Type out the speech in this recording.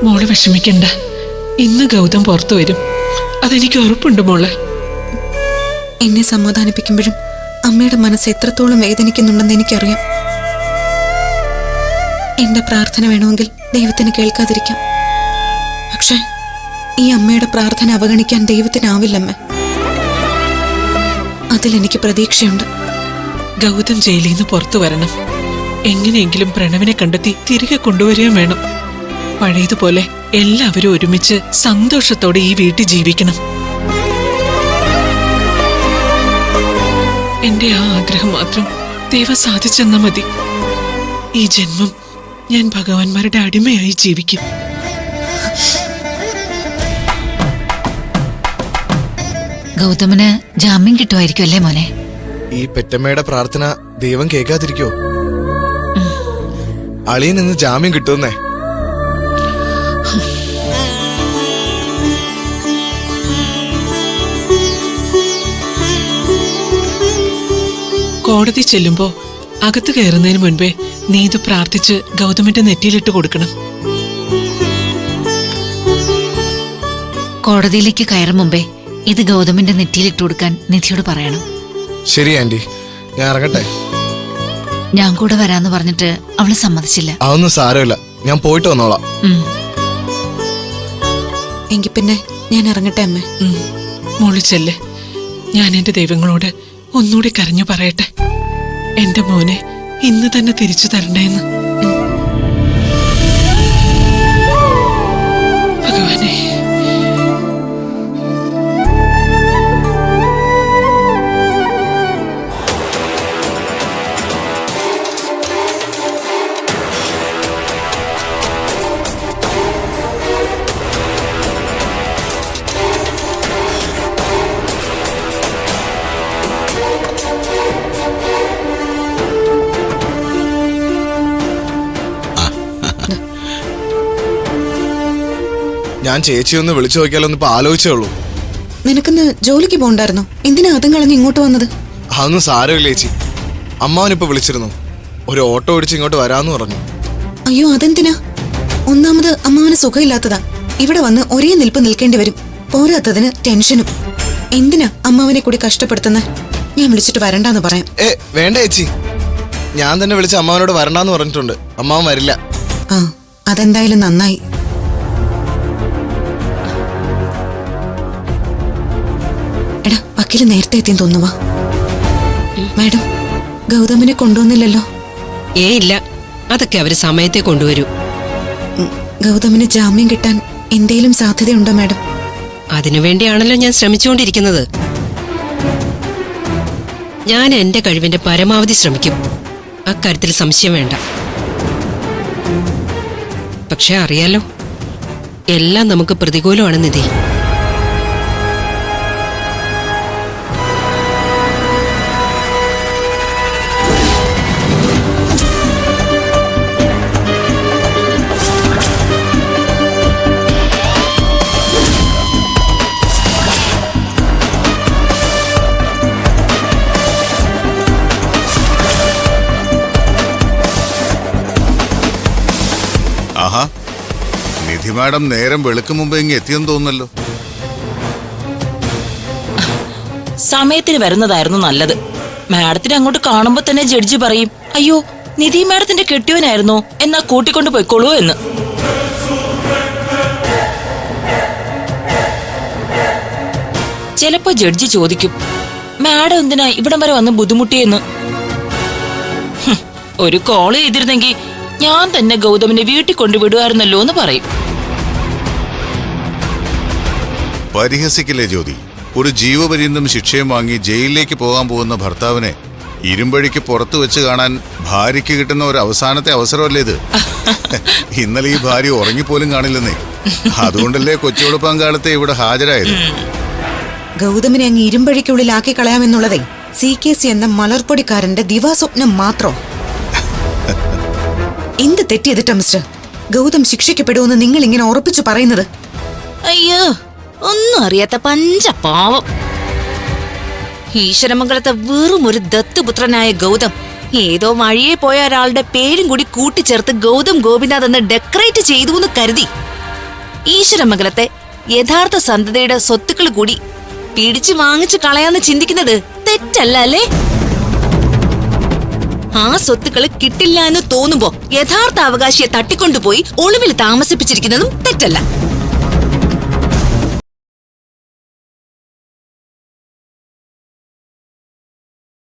മോള് വിഷമിക്കണ്ട. ഇന്ന് ഗൗതം പുറത്തു വരും, അതെനിക്ക് ഉറപ്പുണ്ട് മോളെ. എന്നെ സമാധാനിപ്പിക്കുമ്പോഴും അമ്മയുടെ മനസ്സ് എത്രത്തോളം വേദനിക്കുന്നുണ്ടെന്ന് എനിക്കറിയാം. എന്റെ പ്രാർത്ഥന വേണമെങ്കിൽ ദൈവത്തിന് കേൾക്കാതിരിക്കാം. പക്ഷെ ഈ അമ്മയുടെ പ്രാർത്ഥന അവഗണിക്കാൻ ദൈവത്തിനാവില്ലമ്മ. അതിലെനിക്ക് പ്രതീക്ഷയുണ്ട്. ഗൗതം ജയിലിൽ നിന്ന് പുറത്തു വരണം. എങ്ങനെയെങ്കിലും പ്രണവിനെ കണ്ടെത്തി തിരികെ കൊണ്ടുവരികയും വേണം. പഴയതുപോലെ എല്ലാവരും ഒരുമിച്ച് സന്തോഷത്തോടെ ഈ വീട്ടിൽ ജീവിക്കണം. എന്റെ ആ ആഗ്രഹം മാത്രം ദൈവം സാധിച്ചെന്നാ മതി. ഈ ജന്മം ഞാൻ ഭഗവാന്മാരുടെ അടിമയായി ജീവിക്കും. ഗൗതമന് ജാമ്യം കിട്ടുമായിരിക്കും അല്ലേ മോനെ? ഈ പെറ്റമ്മയുടെ പ്രാർത്ഥന ദൈവം കേൾക്കാതിരിക്കോ? അളിയൻ ഇന്ന് ജാമ്യം കിട്ടുന്നേ. കോടതി ചെല്ലുമ്പോ അകത്ത് കയറുന്നതിന് മുൻപേ നീ ഇത് പ്രാർത്ഥിച്ച് ഗൗതമിന്റെ നെറ്റിയിലിട്ട് കൊടുക്കണം. കോടതിയിലേക്ക് കയറും മുമ്പേ ഇത് ഗൗതമിന്റെ നെറ്റിയിലിട്ട് കൊടുക്കാൻ നിധിയോട് പറയണം. ശരി ആന്റി, ഞാൻ ഇറങ്ങട്ടെ. ഞാൻ കൂടെ വരാന്ന് പറഞ്ഞിട്ട് അവള് സമ്മതിച്ചില്ല. അതൊന്നും സാരമില്ല, ഞാൻ പോയിട്ട് വന്നോളാം. എങ്കിൽ പിന്നെ ഞാൻ ഇറങ്ങട്ടെ അമ്മ. മോളിച്ചല്ലേ, ഞാൻ എന്റെ ദൈവങ്ങളോട് ഒന്നുകൂടി കരഞ്ഞു പറയട്ടെ, എന്റെ മോനെ ഇന്ന് തന്നെ തിരിച്ചു തരണ്ടേന്ന്. ഭഗവാനെ, ഞാൻ ചേച്ചി ഒന്ന് വിളിച്ചു നോക്കിയാലൊന്ന് ഇപ്പൊ ആലോചിച്ചേ ഉള്ളൂ. നിനക്കിന്ന് ജോലിക്ക് പോകണ്ടായിരുന്നോ? എന്തിനാ അതും കളഞ്ഞ് ഇങ്ങോട്ട് വന്നത്? അതൊന്നും സാരമില്ല ചേച്ചി. അമ്മാവനിപ്പോ വിളിച്ചിരുന്നു, ഒരു ഓട്ടോ ഓടിച്ച് ഇങ്ങോട്ട് വരാന്ന് പറഞ്ഞു. അയ്യോ, അതെന്തിനാ? ഒന്നാമത് അമ്മാവന് സുഖമില്ലാത്തതാ. ഇവിടെ വന്ന് ഒരേ നിൽപ്പ് നിൽക്കേണ്ടി വരും. പോരാത്തതിന് ടെൻഷനും. എന്തിനാ അമ്മാവനെ കൂടി കഷ്ടപ്പെടുത്തുന്നത്? ഞാൻ വിളിച്ചിട്ട് വരണ്ടാന്ന് പറയാം. വേണ്ട ചേച്ചി, ഞാൻ തന്നെ വിളിച്ച് അമ്മാവനോട് വരണ്ടാന്ന് പറഞ്ഞിട്ടുണ്ട്. അമ്മാവൻ വരില്ല. ആ, അതെന്തായാലും നന്നായി. എടാ, വക്കീല് നേരത്തെ എത്തിയെന്ന് തോന്നുവാ. മാഡം, ഗൗതമിനെ കൊണ്ടുവന്നില്ലല്ലോ? ഇല്ല, അതൊക്കെ അവര് സമയത്തെ കൊണ്ടുവരൂ. ഗൗതമിന് ജാമ്യം കിട്ടാൻ എന്തേലും സാധ്യതയുണ്ടോ മാഡം? അതിനുവേണ്ടിയാണല്ലോ ഞാൻ ശ്രമിച്ചുകൊണ്ടിരിക്കുന്നത്. ഞാൻ എന്റെ കഴിവിന്റെ പരമാവധി ശ്രമിക്കും, അക്കാര്യത്തിൽ സംശയം വേണ്ട. പക്ഷെ അറിയാലോ, എല്ലാം നമുക്ക് പ്രതികൂലമാണ് നിധി. ആഹാ, നിധി മാഡം നേരം വെളുക്കും മുമ്പ് ഇങ്ങ് എത്തിയെന്ന് തോന്നുന്നല്ലോ. സമയത്തിന് വരുന്നതായിരുന്നു നല്ലത്. മാഡത്തിനെ അങ്ങോട്ട് കാണുമ്പോ തന്നെ ജഡ്ജി പറയും, അയ്യോ നിധി മാഡത്തിന്റെ കെട്ടിയവനായിരുന്നോ, എന്നാ കൂട്ടിക്കൊണ്ട് പോയിക്കോളൂ എന്ന്. ചിലപ്പോ ജഡ്ജി ചോദിക്കും, മാഡം എന്തിനാ ഇവിടം വരെ വന്ന് ബുദ്ധിമുട്ടിയെന്ന്. ഒരു കോള് ചെയ്തിരുന്നെങ്കിൽ ഞാൻ തന്നെ ഗൗതമിനെ വീട്ടിൽ കൊണ്ടുവിടുമായിരുന്നല്ലോ എന്ന് പറയും. പരിഹസിക്കില്ലേ ജ്യോതി? ഒരു ജീവപര്യന്തം ശിക്ഷയും വാങ്ങി ജയിലിലേക്ക് പോകാൻ പോകുന്ന ഭർത്താവിനെ ഇരുമ്പഴിക്ക് പുറത്തു വെച്ച് കാണാൻ ഭാര്യയ്ക്ക് കിട്ടുന്ന ഒരു അവസാനത്തെ അവസരമല്ലേ ഇത്? ഇന്നലെ ഈ ഭാര്യ ഉറങ്ങിപ്പോലും കാണില്ലെന്നേ. അതുകൊണ്ടല്ലേ കൊച്ചുവെളുപ്പം കാലത്തെ ഇവിടെ ഹാജരായത്. ഗൗതമിനെ അങ്ങ് ഇരുമ്പഴിക്കുള്ളിലാക്കി കളയാമെന്നുള്ളതേ CKC എന്ന മലർപ്പൊടിക്കാരന്റെ ദിവാസ്വപ്നം മാത്രം. എന്ത് തെറ്റ് ചെയ്തിട്ടാ മിസ്റ്റർ ഗൗതം ശിക്ഷിക്കപ്പെടുമെന്ന് നിങ്ങൾ ഇങ്ങനെ ഉറപ്പിച്ചു പറയുന്നത്? അയ്യോ, ഒന്നും അറിയാത്ത പഞ്ചപാവം. ഈശ്വരമംഗലത്തെ വെറും ഒരു ദത്തുപുത്രനായ ഗൗതം ഏതോ വഴിയെ പോയ ഒരാളുടെ പേരും കൂടി കൂട്ടിച്ചേർത്ത് ഗൗതം ഗോപിനാഥ് എന്ന് ഡെക്കറേറ്റ് ചെയ്തു എന്ന് കരുതി ഈശ്വരമംഗലത്തെ യഥാർത്ഥ സന്തതിയുടെ സ്വത്തുക്കൾ കൂടി പിടിച്ചു വാങ്ങിച്ചു കളയാന്ന് ചിന്തിക്കുന്നത് തെറ്റല്ല അല്ലേ? ആ സ്വത്തുക്കള് കിട്ടില്ല എന്ന് തോന്നുമ്പോ യഥാർത്ഥ അവകാശിയെ തട്ടിക്കൊണ്ടുപോയി ഒളിവിൽ താമസിപ്പിച്ചിരിക്കുന്നതും തെറ്റല്ല.